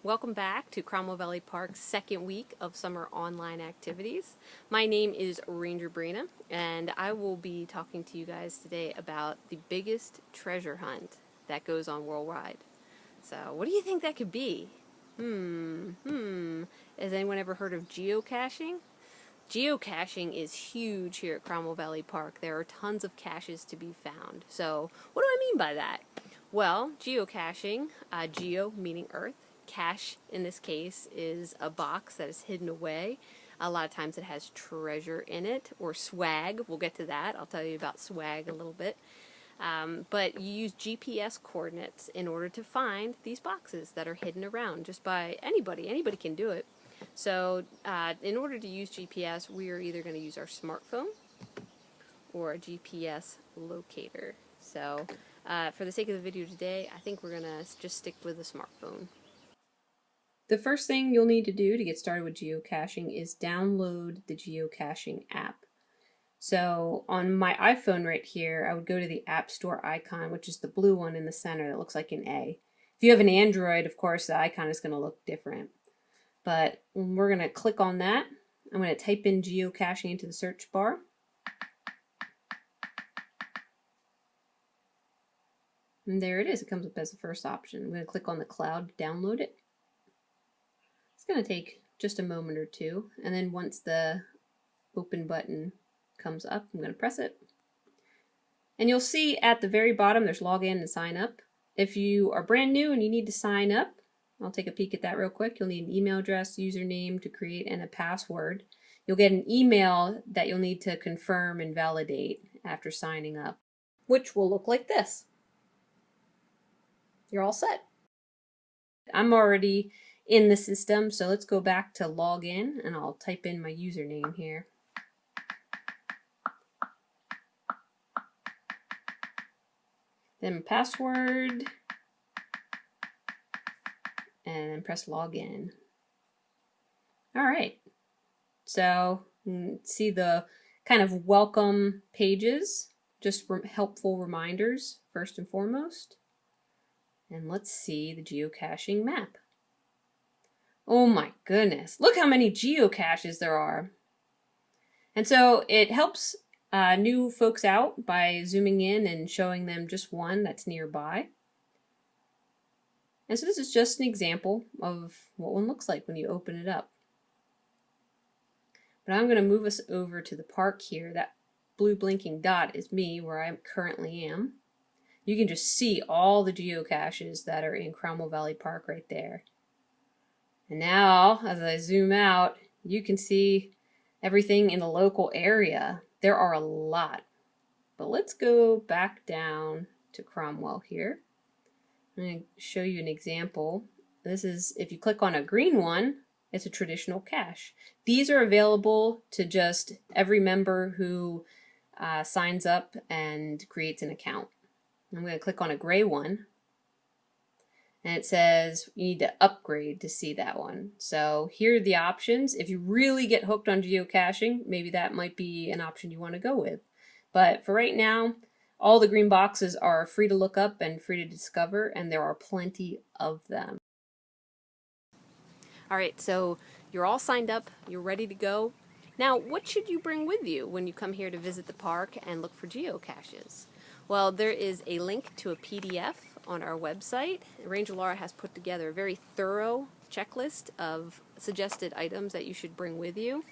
Welcome back to Cromwell Valley Park's second week of summer online activities. My name is Ranger Breena, and I will be talking to you guys today about the biggest treasure hunt that goes on worldwide. So, what do you think that could be? Has anyone ever heard of geocaching? Geocaching is huge here at Cromwell Valley Park. There are tons of caches to be found. So, what do I mean by that? Well, geocaching, geo meaning earth, cache in this case is a box that is hidden away. A lot of times it has treasure in it, or swag. We'll get to that. I'll tell you about swag a little bit. But you use GPS coordinates in order to find these boxes that are hidden around just by anybody. Anybody can do it. So in order to use GPS, we are either going to use our smartphone or a GPS locator. So for the sake of the video today, I think we're going to just stick with the smartphone. The first thing you'll need to do to get started with geocaching is download the geocaching app. So on my iPhone right here, I would go to the App Store icon, which is the blue one in the center that looks like an A. If you have an Android, of course, the icon is going to look different. But we're going to click on that. I'm going to type in geocaching into the search bar. And there it is. It comes up as the first option. I'm going to click on the cloud to download it. It's going to take just a moment or two. And then once the open button comes up, I'm going to press it. And you'll see at the very bottom there's login and sign up. If you are brand new and you need to sign up, I'll take a peek at that real quick. You'll need an email address, username to create, and a password. You'll get an email that you'll need to confirm and validate after signing up, which will look like this. You're all set. I'm already in the system, so let's go back to login, and I'll type in my username here. Then password, and then press login. All right, so see the kind of welcome pages, just helpful reminders first and foremost. And let's see the geocaching map. Oh my goodness, look how many geocaches there are. And so it helps new folks out by zooming in and showing them just one that's nearby. And so this is just an example of what one looks like when you open it up. But I'm going to move us over to the park here. That blue blinking dot is me, where I currently am. You can just see all the geocaches that are in Cromwell Valley Park right there. And now, as I zoom out, you can see everything in the local area. There are a lot. But let's go back down to Cromwell here. I'm going to show you an example. This is, if you click on a green one, it's a traditional cache. These are available to just every member who signs up and creates an account. I'm going to click on a gray one, and it says you need to upgrade to see that one. So here are the options. If you really get hooked on geocaching, maybe that might be an option you want to go with. But for right now, all the green boxes are free to look up and free to discover, and there are plenty of them. All right, so you're all signed up, you're ready to go. Now, what should you bring with you when you come here to visit the park and look for geocaches? Well, there is a link to a PDF on our website. Ranger Laura has put together a very thorough checklist of suggested items that you should bring with you.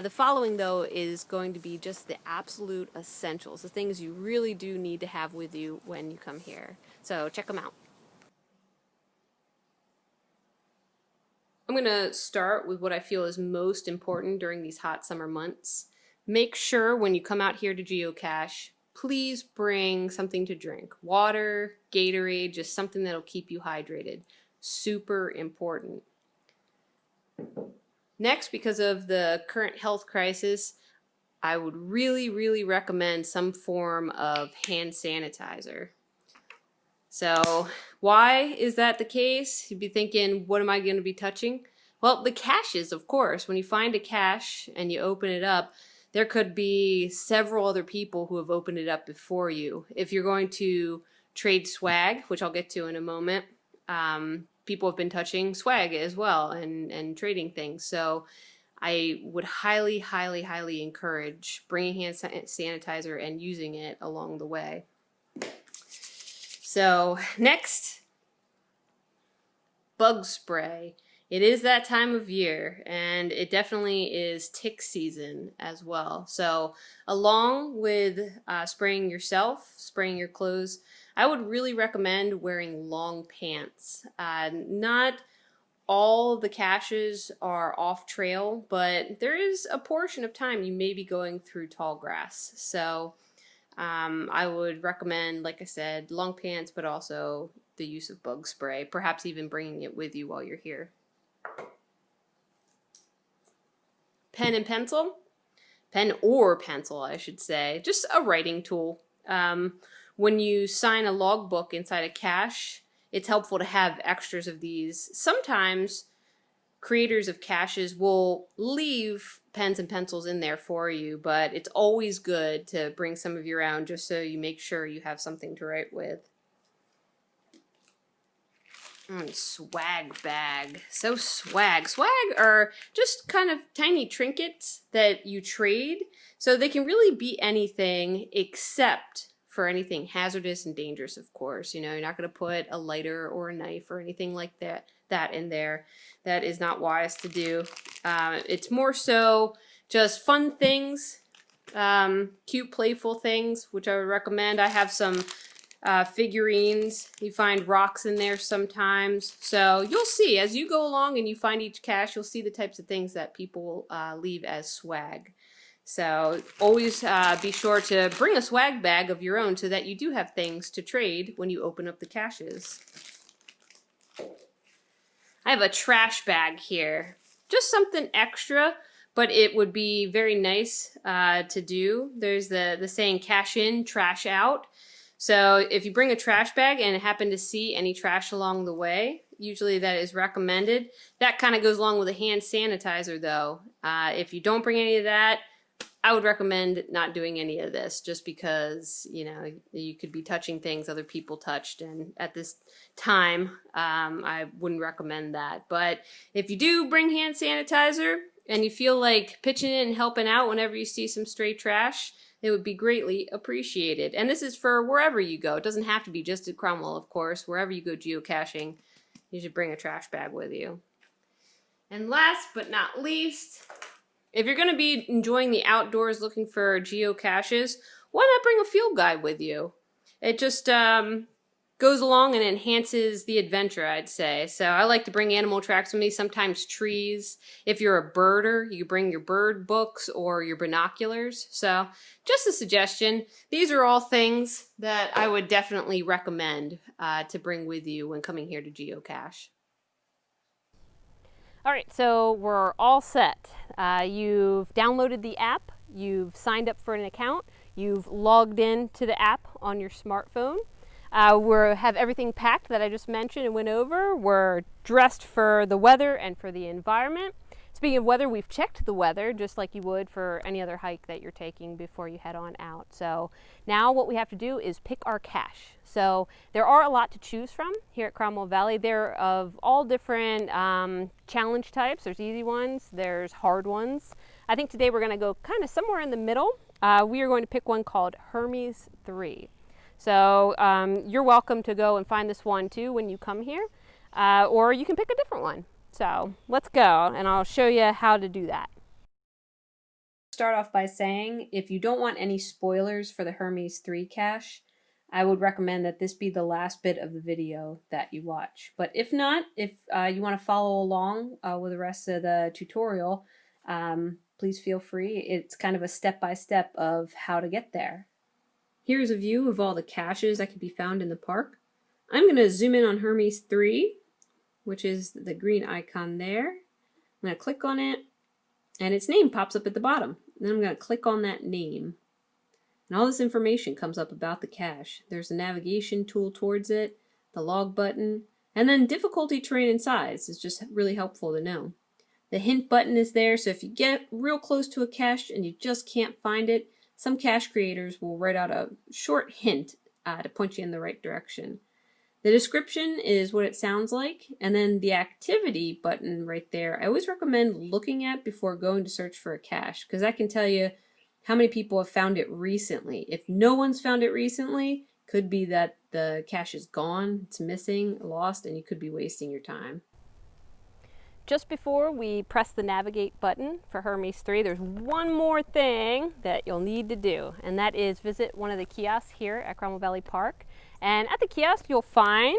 The following, though, is going to be just the absolute essentials, the things you really do need to have with you when you come here. So check them out. I'm going to start with what I feel is most important during these hot summer months. Make sure when you come out here to geocache, please bring something to drink. Water, Gatorade, just something that'll keep you hydrated. Super important. Next, because of the current health crisis, I would really recommend some form of hand sanitizer. So why is that the case? You'd be thinking, what am I going to be touching? Well, the caches, of course. When you find a cache and you open it up, there could be several other people who have opened it up before you. If you're going to trade swag, which I'll get to in a moment, people have been touching swag as well and trading things. So I would highly, highly, highly encourage bringing hand sanitizer and using it along the way. So next, bug spray. It is that time of year, and it definitely is tick season as well. So along with spraying yourself, spraying your clothes, I would really recommend wearing long pants. Not all the caches are off trail, but there is a portion of time you may be going through tall grass. So I would recommend, like I said, long pants, but also the use of bug spray, perhaps even bringing it with you while you're here. Pen and pencil. Pen or pencil, I should say. Just a writing tool. When you sign a logbook inside a cache, it's helpful to have extras of these. Sometimes creators of caches will leave pens and pencils in there for you, but it's always good to bring some of your own just so you make sure you have something to write with. Swag bag. So swag. Swag are just kind of tiny trinkets that you trade. So they can really be anything except for anything hazardous and dangerous, of course. You know, you're not going to put a lighter or a knife or anything like that in there. That is not wise to do. It's more so just fun things, cute, playful things, which I would recommend. I have some figurines. You find rocks in there sometimes. So you'll see, as you go along and you find each cache, you'll see the types of things that people leave as swag. So always be sure to bring a swag bag of your own so that you do have things to trade when you open up the caches. I have a trash bag here. Just something extra, but it would be very nice to do. There's the saying, cash in, trash out. So if you bring a trash bag and happen to see any trash along the way, usually that is recommended. That kind of goes along with a hand sanitizer though. If you don't bring any of that, I would recommend not doing any of this just because, you know, you could be touching things other people touched, and at this time, I wouldn't recommend that. But if you do bring hand sanitizer and you feel like pitching in and helping out whenever you see some stray trash, it would be greatly appreciated. And this is for wherever you go. It doesn't have to be just at Cromwell, of course. Wherever you go geocaching, you should bring a trash bag with you. And last but not least, if you're going to be enjoying the outdoors looking for geocaches, why not bring a field guide with you? It just goes along and enhances the adventure, I'd say. So I like to bring animal tracks with me, sometimes trees. If you're a birder, you bring your bird books or your binoculars. So just a suggestion. These are all things that I would definitely recommend to bring with you when coming here to geocache. All right, so we're all set. You've downloaded the app, you've signed up for an account, you've logged in to the app on your smartphone. We have everything packed that I just mentioned and went over. We're dressed for the weather and for the environment. Speaking of weather, we've checked the weather just like you would for any other hike that you're taking before you head on out. So now what we have to do is pick our cache. So there are a lot to choose from here at Cromwell Valley. They're of all different challenge types. There's easy ones, there's hard ones. I think today we're going to go kind of somewhere in the middle. We are going to pick one called Hermes 3. So you're welcome to go and find this one too when you come here, or you can pick a different one. So let's go and I'll show you how to do that. Start off by saying, if you don't want any spoilers for the Hermes 3 cache, I would recommend that this be the last bit of the video that you watch. But if not, if you want to follow along with the rest of the tutorial, please feel free. It's kind of a step-by-step of how to get there. Here's a view of all the caches that can be found in the park. I'm going to zoom in on Hermes 3, which is the green icon there. I'm going to click on it, and its name pops up at the bottom. Then I'm going to click on that name. And all this information comes up about the cache. There's a navigation tool towards it, the log button, and then difficulty, terrain, and size is just really helpful to know. The hint button is there, so if you get real close to a cache and you just can't find it, some cache creators will write out a short hint to point you in the right direction. The description is what it sounds like, and then the activity button right there, I always recommend looking at before going to search for a cache, because that can tell you how many people have found it recently. If no one's found it recently, could be that the cache is gone, it's missing, lost, and you could be wasting your time. Just before we press the navigate button for Hermes 3, there's one more thing that you'll need to do, and that is visit one of the kiosks here at Cromwell Valley Park. And at the kiosk, you'll find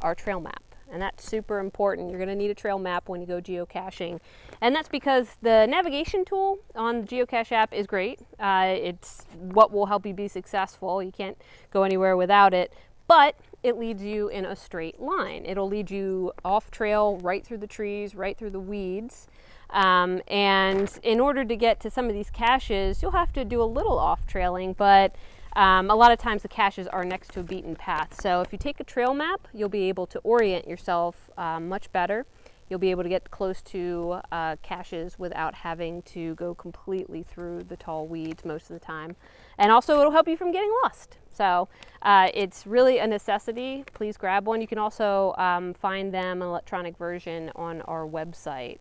our trail map. And that's super important. You're going to need a trail map when you go geocaching. And that's because the navigation tool on the geocache app is great. It's what will help you be successful. You can't go anywhere without it. But it leads you in a straight line. It'll lead you off trail, right through the trees, right through the weeds. And in order to get to some of these caches, you'll have to do a little off trailing, but a lot of times the caches are next to a beaten path. So if you take a trail map, you'll be able to orient yourself much better. You'll be able to get close to caches without having to go completely through the tall weeds most of the time. And also it'll help you from getting lost. So it's really a necessity. Please grab one. You can also find them, an electronic version, on our website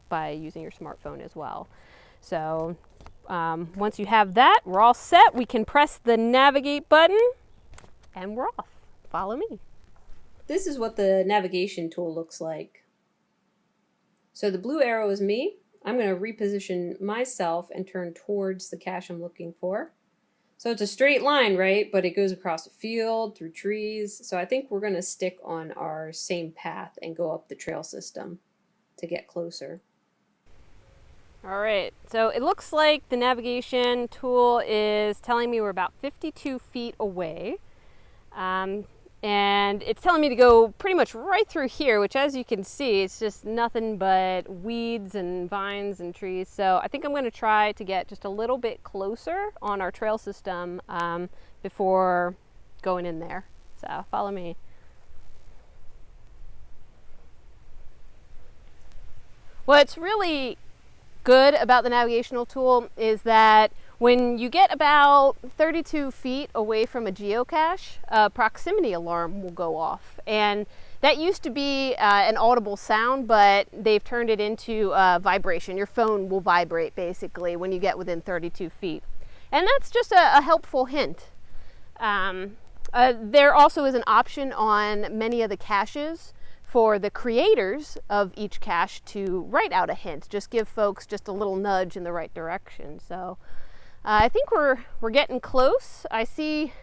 by using your smartphone as well. So once you have that, we're all set. We can press the navigate button and we're off. Follow me. This is what the navigation tool looks like. So the blue arrow is me. I'm going to reposition myself and turn towards the cache I'm looking for. So it's a straight line, right? But it goes across a field, through trees. So I think we're going to stick on our same path and go up the trail system to get closer. All right, so it looks like the navigation tool is telling me we're about 52 feet away. And it's telling me to go pretty much right through here, which, as you can see, it's just nothing but weeds and vines and trees. So I think I'm going to try to get just a little bit closer on our trail system before going in there. So follow me. What's really good about the navigational tool is that when you get about 32 feet away from a geocache, a proximity alarm will go off. And that used to be an audible sound, but they've turned it into vibration. Your phone will vibrate, basically, when you get within 32 feet. And that's just a helpful hint. There also is an option on many of the caches for the creators of each cache to write out a hint. Just give folks just a little nudge in the right direction. So I think we're getting close. I see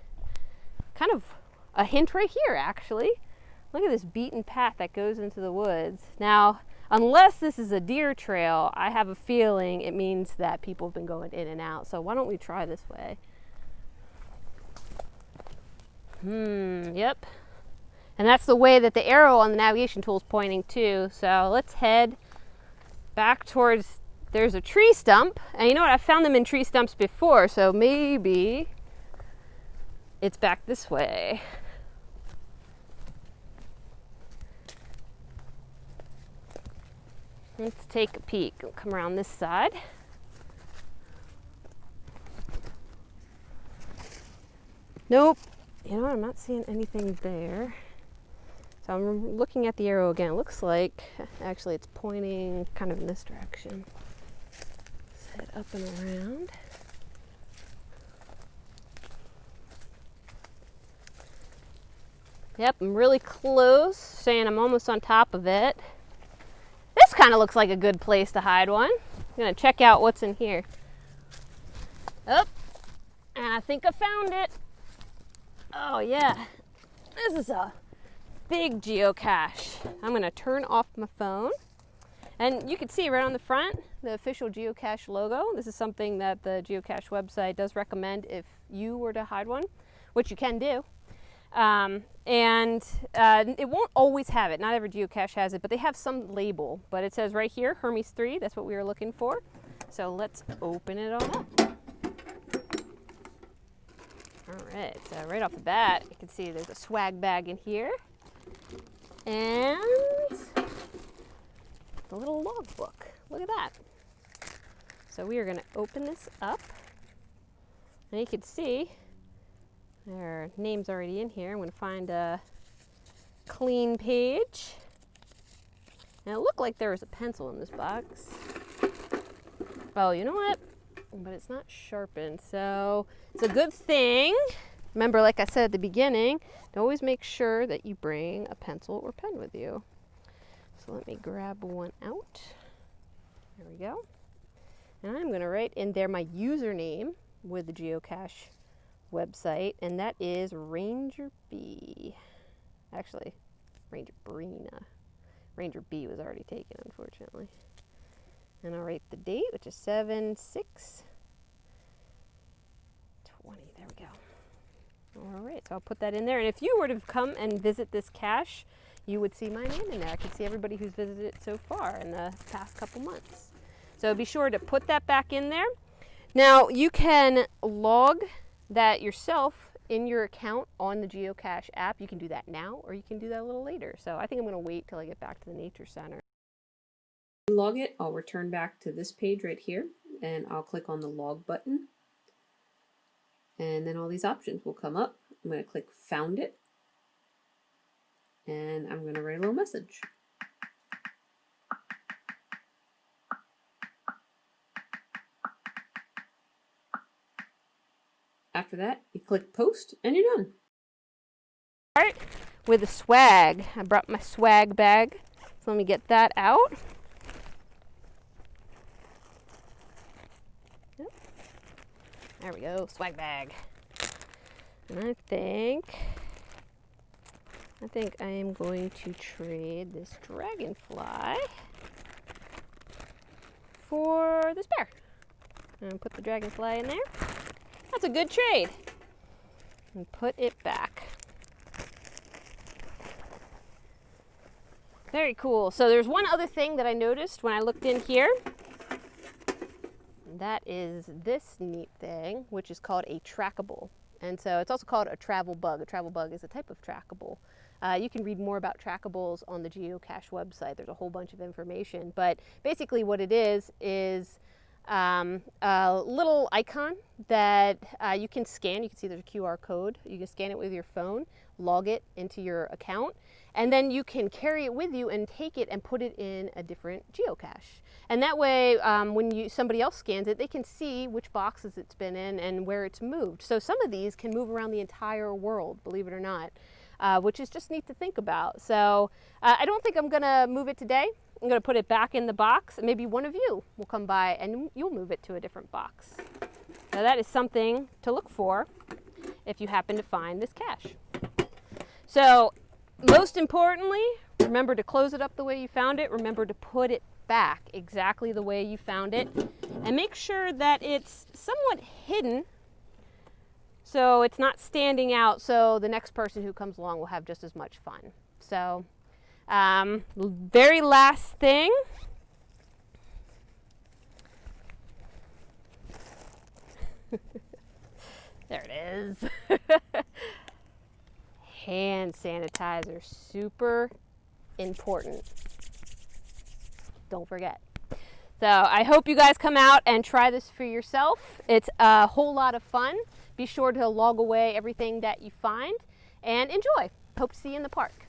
kind of a hint right here, actually. Look at this beaten path that goes into the woods. Now, unless this is a deer trail, I have a feeling it means that people have been going in and out. So why don't we try this way? Yep. And that's the way that the arrow on the navigation tool is pointing to. So let's head back towards, there's a tree stump. And you know what, I've found them in tree stumps before, so maybe it's back this way. Let's take a peek. We'll come around this side. Nope. You know what, I'm not seeing anything there. So I'm looking at the arrow again. It looks like, actually it's pointing kind of in this direction. Let's head up and around. Yep, I'm really close, saying I'm almost on top of it. This kind of looks like a good place to hide one. I'm gonna check out what's in here. Oh, and I think I found it. Oh yeah, this is a big geocache. I'm gonna turn off my phone. And you can see right on the front, the official geocache logo. This is something that the geocache website does recommend if you were to hide one, which you can do. It won't always have it. Not every geocache has it, but they have some label. But it says right here, Hermes 3, that's what we were looking for. So let's open it on up. All right, so right off the bat, you can see there's a swag bag in here. And the little logbook. Look at that. So we are going to open this up. And you can see Their name's already in here. I'm going to find a clean page. And it looked like there was a pencil in this box. Oh, you know what? But it's not sharpened, so it's a good thing. Remember, like I said at the beginning, to always make sure that you bring a pencil or pen with you. So let me grab one out. There we go. And I'm going to write in there my username with the geocache website, and that is Ranger B. Actually, Ranger Breena. Ranger B was already taken, unfortunately. And I'll write the date, which is 7/6/20. There we go. All right, so I'll put that in there. And if you were to come and visit this cache, you would see my name in there. I could see everybody who's visited it so far in the past couple months. So be sure to put that back in there. Now, you can log that yourself in your account on the Geocache app. You can do that now, or you can do that a little later. So I think I'm going to wait till I get back to the Nature Center. Log it, I'll return back to this page right here, and I'll click on the log button. And then all these options will come up. I'm going to click Found It, and I'm going to write a little message. After that, you click Post, and you're done. All right, with the swag. I brought my swag bag, so let me get that out. Yep. There we go, swag bag. And I think I am going to trade this dragonfly for this bear. And put the dragonfly in there. That's a good trade. And put it back. Very cool. So there's one other thing that I noticed when I looked in here. That is this neat thing, which is called a trackable. And so it's also called a travel bug. A travel bug is a type of trackable. You can read more about trackables on the Geocache website. There's a whole bunch of information. But basically what it is a little icon that you can scan. You can see there's a QR code. You can scan it with your phone, log it into your account, and then you can carry it with you and take it and put it in a different geocache. And that way, when somebody else scans it, they can see which boxes it's been in and where it's moved. So some of these can move around the entire world, believe it or not, which is just neat to think about. So I don't think I'm going to move it today. I'm going to put it back in the box. Maybe one of you will come by and you'll move it to a different box. Now that is something to look for if you happen to find this cache. So most importantly, remember to close it up the way you found it. Remember to put it back exactly the way you found it. And make sure that it's somewhat hidden so it's not standing out, so the next person who comes along will have just as much fun. So very last thing. There it is. Hand sanitizer, super important. Don't forget. So I hope you guys come out and try this for yourself. It's a whole lot of fun. Be sure to log away everything that you find and enjoy. Hope to see you in the park.